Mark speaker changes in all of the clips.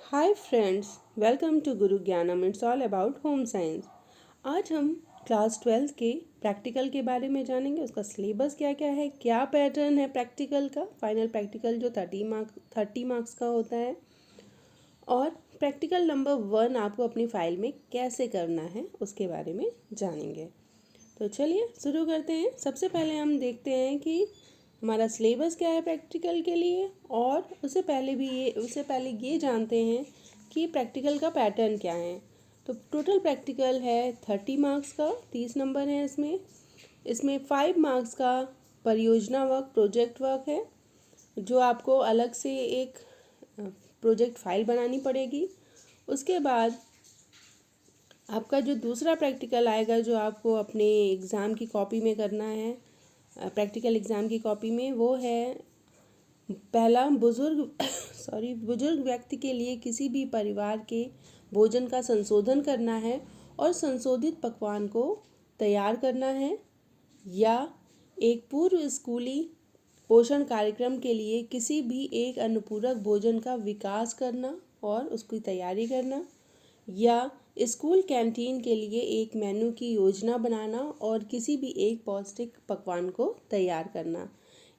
Speaker 1: Hi friends, welcome to गुरु ज्ञानम। It's all about home science. आज हम क्लास 12 के प्रैक्टिकल के बारे में जानेंगे। उसका सिलेबस क्या क्या है, क्या पैटर्न है प्रैक्टिकल का, फाइनल प्रैक्टिकल जो 30 मार्क्स का होता है, और प्रैक्टिकल नंबर 1 आपको अपनी फाइल में कैसे करना है उसके बारे में जानेंगे। तो चलिए शुरू करते हैं। सबसे पहले हम देखते हैं कि हमारा सिलेबस क्या है प्रैक्टिकल के लिए, और उससे पहले ये जानते हैं कि प्रैक्टिकल का पैटर्न क्या है। तो टोटल प्रैक्टिकल है 30 मार्क्स का, 30 नंबर है इसमें 5 मार्क्स का परियोजना वर्क, प्रोजेक्ट वर्क है, जो आपको अलग से एक प्रोजेक्ट फाइल बनानी पड़ेगी। उसके बाद आपका जो दूसरा प्रैक्टिकल आएगा, जो आपको अपने एग्ज़ाम की कॉपी में करना है, प्रैक्टिकल एग्ज़ाम की कॉपी में, वो है पहला बुजुर्ग व्यक्ति के लिए किसी भी परिवार के भोजन का संशोधन करना है और संशोधित पकवान को तैयार करना है, या एक पूर्व स्कूली पोषण कार्यक्रम के लिए किसी भी एक अनुपूरक भोजन का विकास करना और उसकी तैयारी करना, या स्कूल कैंटीन के लिए एक मेनू की योजना बनाना और किसी भी एक पौष्टिक पकवान को तैयार करना।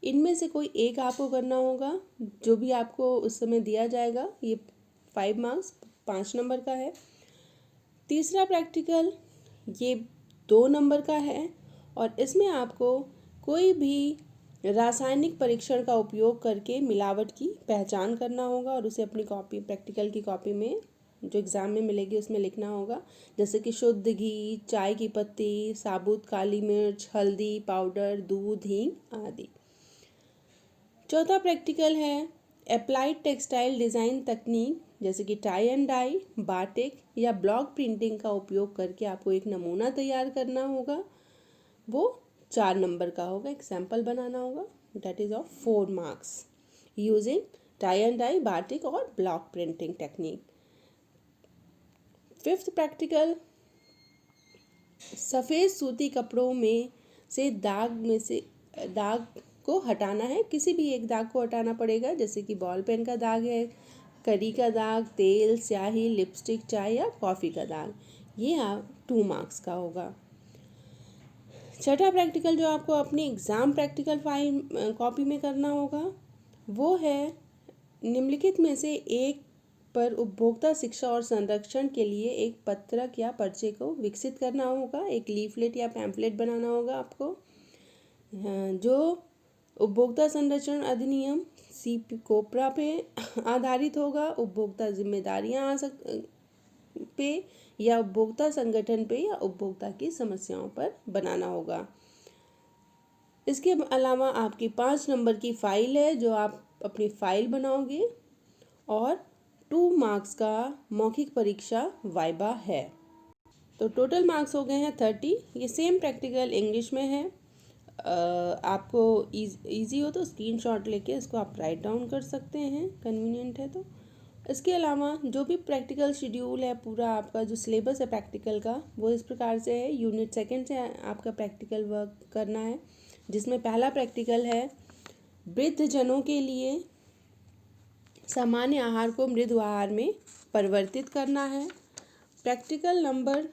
Speaker 1: इनमें से कोई एक आपको करना होगा, जो भी आपको उस समय दिया जाएगा। ये 5 मार्क्स 5 नंबर का है। तीसरा प्रैक्टिकल ये 2 नंबर का है, और इसमें आपको कोई भी रासायनिक परीक्षण का उपयोग करके मिलावट की पहचान करना होगा और उसे अपनी प्रैक्टिकल की कॉपी में जो एग्ज़ाम में मिलेगी उसमें लिखना होगा, जैसे कि शुद्ध घी, चाय की पत्ती, साबुत काली मिर्च, हल्दी पाउडर, दूध, हींग आदि। चौथा प्रैक्टिकल है अप्लाइड टेक्सटाइल डिज़ाइन तकनीक, जैसे कि टाई एंड डाई, बाटिक या ब्लॉक प्रिंटिंग का उपयोग करके आपको एक नमूना तैयार करना होगा। वो 4 नंबर का होगा, एक सैम्पल बनाना होगा। That is of 4 marks using tie and dye, batik और block printing technique. Fifth practical सफ़ेद सूती कपड़ों में से दाग को हटाना है। किसी भी एक दाग को हटाना पड़ेगा, जैसे कि बॉल पेन का दाग है, करी का दाग, तेल, स्याही, लिपस्टिक, चाय या कॉफ़ी का दाग। ये 2 मार्क्स का होगा। छठा प्रैक्टिकल जो आपको अपनी एग्ज़ाम प्रैक्टिकल फाइल कॉपी में करना होगा, वो है निम्नलिखित में से एक पर उपभोक्ता शिक्षा और संरक्षण के लिए एक पत्रक या पर्चे को विकसित करना होगा। एक लीफलेट या पैम्फलेट बनाना होगा आपको, जो उपभोक्ता संरक्षण अधिनियम कोपरा पे आधारित होगा, उपभोक्ता जिम्मेदारियां पे, या उपभोक्ता संगठन पे, या उपभोक्ता की समस्याओं पर बनाना होगा। इसके अलावा आपकी 5 नंबर की फाइल है, जो आप अपनी फाइल बनाओगे, और 2 मार्क्स का मौखिक परीक्षा वाइबा है। तो टोटल मार्क्स हो गए हैं 30। ये सेम प्रैक्टिकल इंग्लिश में है। आपको इजी हो तो स्क्रीनशॉट लेके इसको आप राइट डाउन कर सकते हैं, कन्वीनियंट है तो। इसके अलावा जो भी प्रैक्टिकल शेड्यूल है, पूरा आपका जो सिलेबस है प्रैक्टिकल का, वो इस प्रकार से है। यूनिट 2 से आपका प्रैक्टिकल वर्क करना है, जिसमें पहला प्रैक्टिकल है वृद्ध जनों के लिए सामान्य आहार को मृदु आहार में परिवर्तित करना है। प्रैक्टिकल नंबर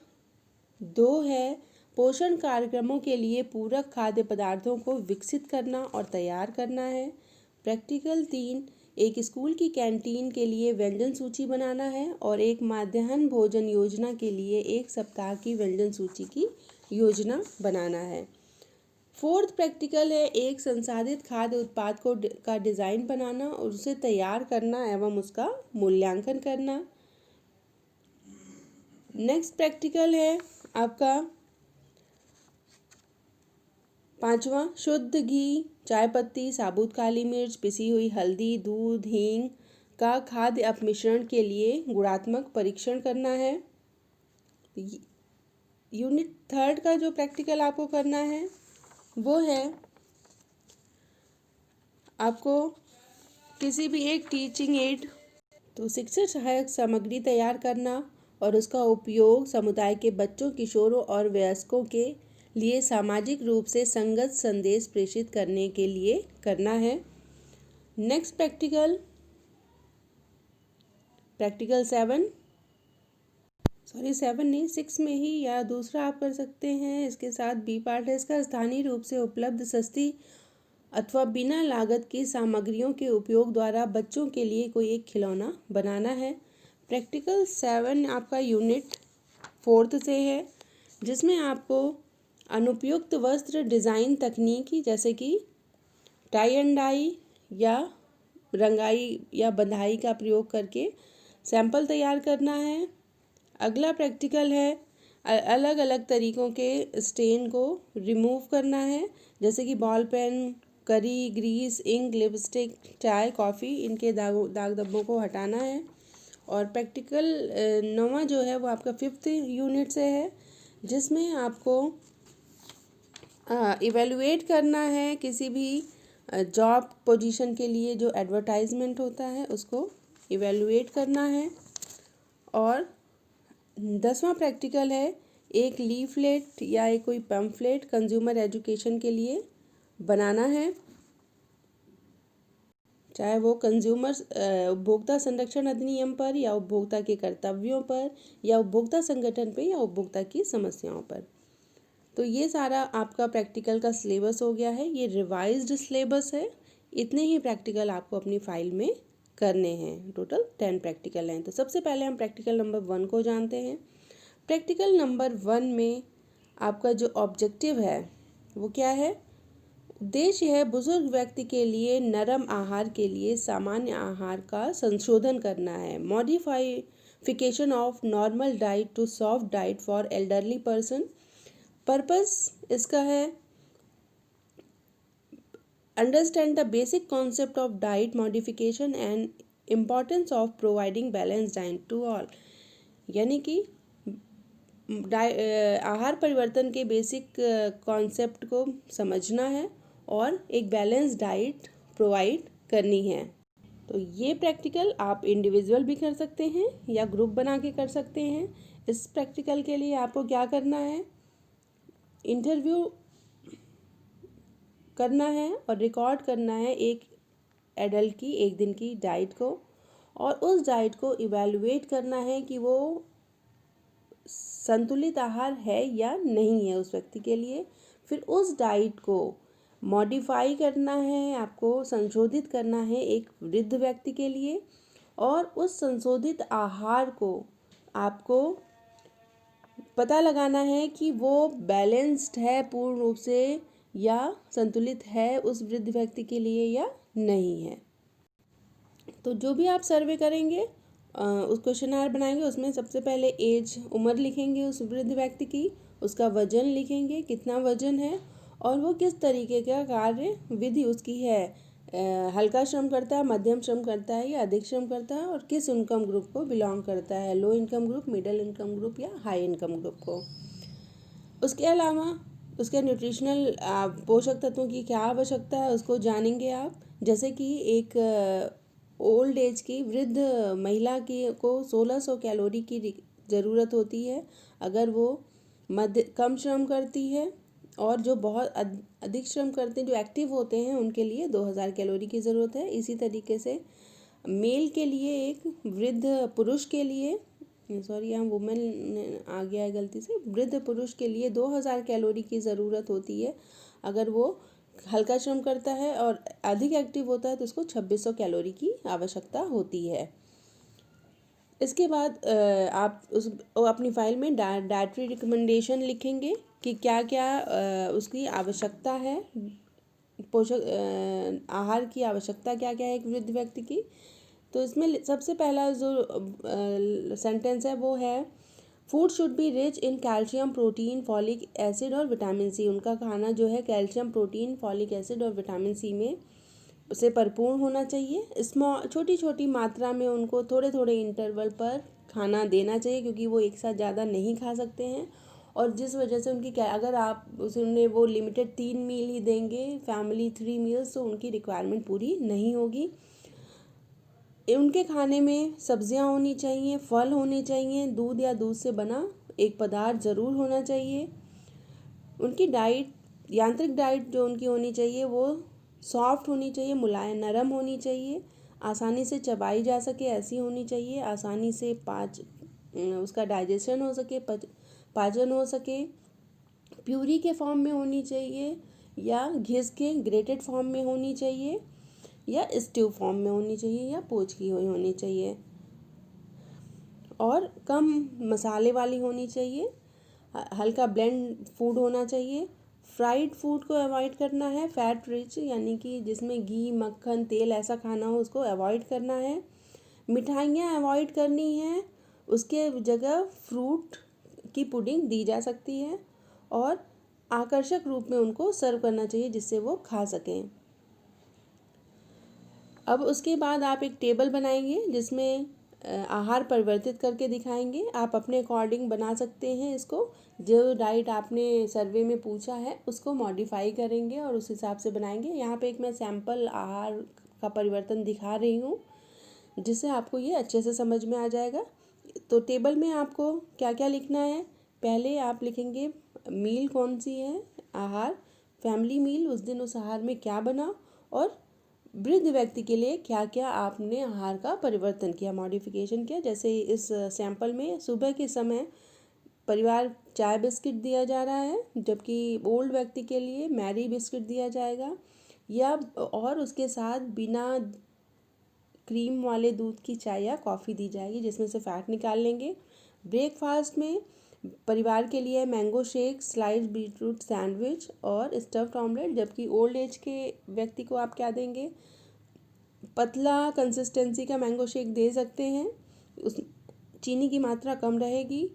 Speaker 1: 2 है पोषण कार्यक्रमों के लिए पूरक खाद्य पदार्थों को विकसित करना और तैयार करना है। प्रैक्टिकल 3 एक स्कूल की कैंटीन के लिए व्यंजन सूची बनाना है, और एक मध्याह्न भोजन योजना के लिए 1 सप्ताह की व्यंजन सूची की योजना बनाना है। फोर्थ प्रैक्टिकल है एक संसाधित खाद्य उत्पाद का डिज़ाइन बनाना और उसे तैयार करना एवं उसका मूल्यांकन करना। नेक्स्ट प्रैक्टिकल है आपका 5वां शुद्ध घी, चाय पत्ती, साबुत काली मिर्च, पिसी हुई हल्दी, दूध, हींग का खाद्य अपमिश्रण के लिए गुणात्मक परीक्षण करना है। यूनिट 3 का जो प्रैक्टिकल आपको करना है, वो है आपको किसी भी एक टीचिंग एड, तो शिक्षण सहायक सामग्री तैयार करना और उसका उपयोग समुदाय के बच्चों, किशोरों और वयस्कों के लिए सामाजिक रूप से संगत संदेश प्रेषित करने के लिए करना है। नेक्स्ट प्रैक्टिकल प्रैक्टिकल 7 नहीं 6 में ही, या दूसरा आप कर सकते हैं इसके साथ बी पार्ट है इसका, स्थानीय रूप से उपलब्ध सस्ती अथवा बिना लागत की सामग्रियों के उपयोग द्वारा बच्चों के लिए कोई एक खिलौना बनाना है। प्रैक्टिकल 7 आपका यूनिट 4 से है, जिसमें आपको अनुपयुक्त वस्त्र डिज़ाइन तकनीकी जैसे कि टाई एंड डाई या रंगाई या बंधाई का प्रयोग करके सैंपल तैयार करना है। अगला प्रैक्टिकल है अलग अलग तरीक़ों के स्टेन को रिमूव करना है, जैसे कि बॉल पेन, करी, ग्रीस, इंक, लिपस्टिक, चाय, कॉफ़ी, इनके दाग धब्बों को हटाना है। और प्रैक्टिकल 9वां जो है वो आपका 5th यूनिट से है, जिसमें आपको इवेलुएट करना है किसी भी जॉब पोजीशन के लिए जो एडवर्टाइजमेंट होता है उसको इवेलुएट करना है। और 10वां प्रैक्टिकल है एक लीफलेट या एक कोई पैम्फलेट कंज्यूमर एजुकेशन के लिए बनाना है, चाहे वो कंज्यूमर उपभोक्ता संरक्षण अधिनियम पर या उपभोक्ता के कर्तव्यों पर या उपभोक्ता संगठन पर या उपभोक्ता की समस्याओं पर। तो ये सारा आपका प्रैक्टिकल का सिलेबस हो गया है, ये रिवाइज्ड सिलेबस है। इतने ही प्रैक्टिकल आपको अपनी फाइल में करने हैं। टोटल 10 प्रैक्टिकल हैं। तो सबसे पहले हम प्रैक्टिकल नंबर 1 को जानते हैं। प्रैक्टिकल नंबर 1 में आपका जो ऑब्जेक्टिव है वो क्या है? उद्देश्य है बुजुर्ग व्यक्ति के लिए नरम आहार के लिए सामान्य आहार का संशोधन करना है। Modification of normal diet to soft diet for elderly person. Purpose इसका है understand the basic concept of diet modification and importance of providing balance diet to all. यानी कि आहार परिवर्तन के बेसिक कॉन्सेप्ट को समझना है और एक बैलेंस डाइट प्रोवाइड करनी है। तो ये प्रैक्टिकल आप इंडिविजुअल भी कर सकते हैं या ग्रुप बना के कर सकते हैं। इस प्रैक्टिकल के लिए आपको क्या करना है? इंटरव्यू करना है और रिकॉर्ड करना है एक एडल्ट की 1 दिन की डाइट को, और उस डाइट को इवैल्यूएट करना है कि वो संतुलित आहार है या नहीं है उस व्यक्ति के लिए। फिर उस डाइट को मॉडिफाई करना है, आपको संशोधित करना है एक वृद्ध व्यक्ति के लिए, और उस संशोधित आहार को आपको पता लगाना है कि वो बैलेंस्ड है पूर्ण रूप से या संतुलित है उस वृद्ध व्यक्ति के लिए या नहीं है। तो जो भी आप सर्वे करेंगे उस क्वेश्चनआयर बनाएंगे, उसमें सबसे पहले एज उम्र लिखेंगे उस वृद्ध व्यक्ति की, उसका वजन लिखेंगे कितना वजन है, और वो किस तरीके का कार्य विधि उसकी है, हल्का श्रम करता है, मध्यम श्रम करता है या अधिक श्रम करता है, और किस इनकम ग्रुप को बिलोंग करता है, low income group, middle income group या हाई इनकम ग्रुप को। उसके अलावा उसके न्यूट्रिशनल पोषक तत्वों की क्या आवश्यकता है उसको जानेंगे आप। जैसे कि एक ओल्ड एज की वृद्ध महिला की को 1600 कैलोरी की ज़रूरत होती है अगर वो कम श्रम करती है, और जो बहुत अधिक श्रम करते हैं जो एक्टिव होते हैं उनके लिए 2000 कैलोरी की ज़रूरत है। इसी तरीके से मेल के लिए, एक वृद्ध पुरुष के लिए, सॉरी यहाँ वुमेन आ गया है गलती से, वृद्ध पुरुष के लिए 2000 कैलोरी की ज़रूरत होती है अगर वो हल्का श्रम करता है, और अधिक एक्टिव होता है तो उसको 2600 कैलोरी की आवश्यकता होती है। इसके बाद आप अपनी फाइल में डाइटरी रिकमेंडेशन लिखेंगे कि क्या क्या उसकी आवश्यकता है, पोषक आहार की आवश्यकता क्या क्या है एक वृद्ध व्यक्ति की। तो इसमें सबसे पहला जो सेंटेंस है वो है food should be rich in calcium, protein, folic acid और विटामिन सी। उनका खाना जो है कैल्शियम, प्रोटीन, फॉलिक एसिड और विटामिन सी में से भरपूर होना चाहिए। छोटी छोटी मात्रा में उनको थोड़े थोड़े इंटरवल पर खाना देना चाहिए, क्योंकि वो एक साथ ज़्यादा नहीं खा सकते हैं, और जिस वजह से उनकी अगर आप उन्हें वो लिमिटेड 3 मील ही देंगे, फैमिली 3 मील्स, तो उनकी रिक्वायरमेंट पूरी नहीं होगी। उनके खाने में सब्जियां होनी चाहिए, फल होने चाहिए, दूध या दूध से बना एक पदार्थ ज़रूर होना चाहिए। उनकी डाइट, यांत्रिक डाइट जो उनकी होनी चाहिए वो सॉफ्ट होनी चाहिए, मुलायम नरम होनी चाहिए। आसानी से चबाई जा सके ऐसी होनी चाहिए, आसानी से उसका डाइजेशन हो सके, पाचन हो सके, प्यूरी के फॉर्म में होनी चाहिए या घिस के ग्रेटेड फॉर्म में होनी चाहिए या स्ट्यू फॉर्म में होनी चाहिए या पोच की हुई होनी चाहिए, और कम मसाले वाली होनी चाहिए, हल्का ब्लेंड फूड होना चाहिए। फ्राइड फूड को अवॉइड करना है, फैट रिच यानी कि जिसमें घी मक्खन तेल ऐसा खाना हो उसको अवॉइड करना है। मिठाइयाँ अवॉइड करनी है, उसके जगह फ्रूट की पुडिंग दी जा सकती है और आकर्षक रूप में उनको सर्व करना चाहिए जिससे वो खा सकें। अब उसके बाद आप एक टेबल बनाएंगे जिसमें आहार परिवर्तित करके दिखाएंगे। आप अपने अकॉर्डिंग बना सकते हैं इसको, जो डाइट आपने सर्वे में पूछा है उसको मॉडिफाई करेंगे और उस हिसाब से बनाएंगे। यहाँ पे एक मैं सैम्पल आहार का परिवर्तन दिखा रही हूँ जिससे आपको ये अच्छे से समझ में आ जाएगा। तो टेबल में आपको क्या क्या लिखना है, पहले आप लिखेंगे मील कौन सी है, आहार फैमिली मील, उस दिन उस आहार में क्या बना, और वृद्ध व्यक्ति के लिए क्या क्या आपने आहार का परिवर्तन किया, मॉडिफिकेशन किया। जैसे इस सैंपल में सुबह के समय परिवार चाय बिस्किट दिया जा रहा है, जबकि ओल्ड व्यक्ति के लिए मैरी बिस्किट दिया जाएगा या और उसके साथ बिना क्रीम वाले दूध की चाय या कॉफ़ी दी जाएगी जिसमें से फ़ैट निकाल लेंगे। ब्रेकफास्ट में परिवार के लिए mango shake, sliced beetroot sandwich और स्टफ्ड ऑमलेट, जबकि ओल्ड एज के व्यक्ति को आप क्या देंगे, पतला कंसिस्टेंसी का मैंगो शेक दे सकते हैं, उस चीनी की मात्रा कम रहेगी।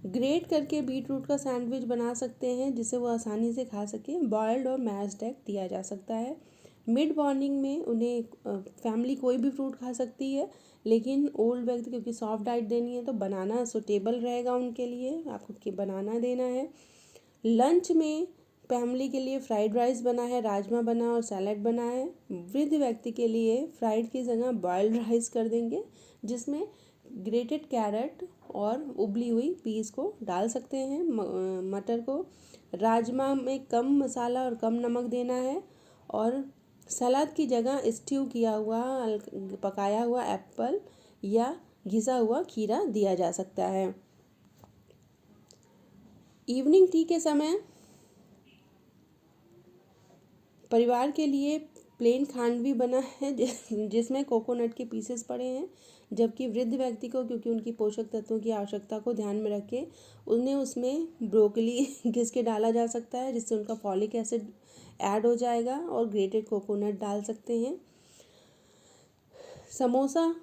Speaker 1: ग्रेट करके बीटरूट का सैंडविच बना सकते हैं जिससे वो आसानी से खा सकें। बॉयल्ड और मैश्ड एग दिया जा सकता है। मिड मॉर्निंग में उन्हें फैमिली कोई भी फ्रूट खा सकती है, लेकिन ओल्ड व्यक्ति क्योंकि सॉफ्ट डाइट देनी है तो बनाना सुटेबल रहेगा उनके लिए, आपको बनाना देना है। लंच में फैमिली के लिए फ्राइड राइस बना है, राजमा बना और सैलड बना है। वृद्ध व्यक्ति के लिए फ्राइड की जगह बॉयल्ड राइस कर देंगे जिसमें ग्रेटेड कैरेट और उबली हुई पीस को डाल सकते हैं, मटर को। राजमा में कम मसाला और कम नमक देना है और सलाद की जगह स्ट्यू किया हुआ पकाया हुआ एप्पल या घिसा हुआ खीरा दिया जा सकता है। इवनिंग टी के समय परिवार के लिए प्लेन खांडवी बना है जिसमें कोकोनट के पीसेस पड़े हैं, जबकि वृद्ध व्यक्ति को क्योंकि उनकी पोषक तत्वों की आवश्यकता को ध्यान में रख के उन्हें उसमें ब्रोकली घिस के डाला जा सकता है जिससे उनका फॉलिक एसिड ऐड हो जाएगा, और ग्रेटेड कोकोनट डाल सकते हैं। समोसा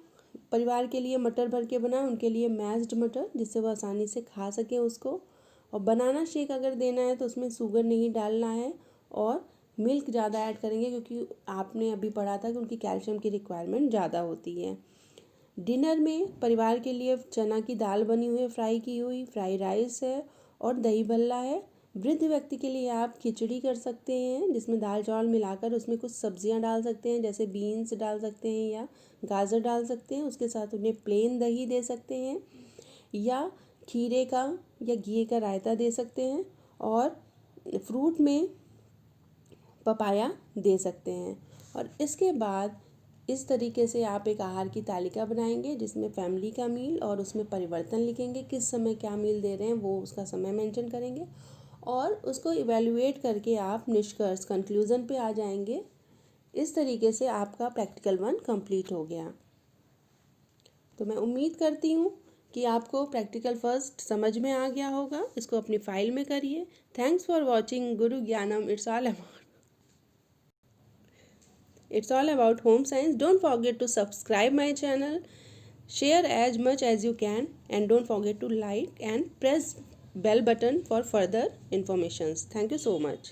Speaker 1: परिवार के लिए मटर भर के बना, उनके लिए मैश्ड मटर जिससे वो आसानी से खा सकें उसको। और बनाना शेक अगर देना है तो उसमें शुगर नहीं डालना है और मिल्क ज़्यादा ऐड करेंगे क्योंकि आपने अभी पढ़ा था कि उनकी कैल्शियम की रिक्वायरमेंट ज़्यादा होती है। डिनर में परिवार के लिए चना की दाल बनी हुई है, फ्राई की हुई, फ्राई राइस है और दही भल्ला है। वृद्ध व्यक्ति के लिए आप खिचड़ी कर सकते हैं जिसमें दाल चावल मिलाकर उसमें कुछ सब्जियां डाल सकते हैं, जैसे बीन्स डाल सकते हैं या गाजर डाल सकते हैं, उसके साथ उन्हें प्लेन दही दे सकते हैं या खीरे का या घी का रायता दे सकते हैं, और फ्रूट में पपाया दे सकते हैं। और इसके बाद इस तरीके से आप एक आहार की तालिका बनाएंगे जिसमें फैमिली का मील और उसमें परिवर्तन लिखेंगे, किस समय क्या मील दे रहे हैं वो उसका समय मेंशन करेंगे और उसको इवैल्यूएट करके आप निष्कर्ष कंक्लूज़न पे आ जाएंगे। इस तरीके से आपका प्रैक्टिकल 1 कंप्लीट हो गया। तो मैं उम्मीद करती हूँ कि आपको प्रैक्टिकल फर्स्ट समझ में आ गया होगा। इसको अपनी फाइल में करिए। थैंक्स फॉर वॉचिंग गुरु ज्ञानम। It's all about home science. Don't forget to subscribe my channel, share as much as you can, and don't forget to like and press bell button for further informations. Thank you so much.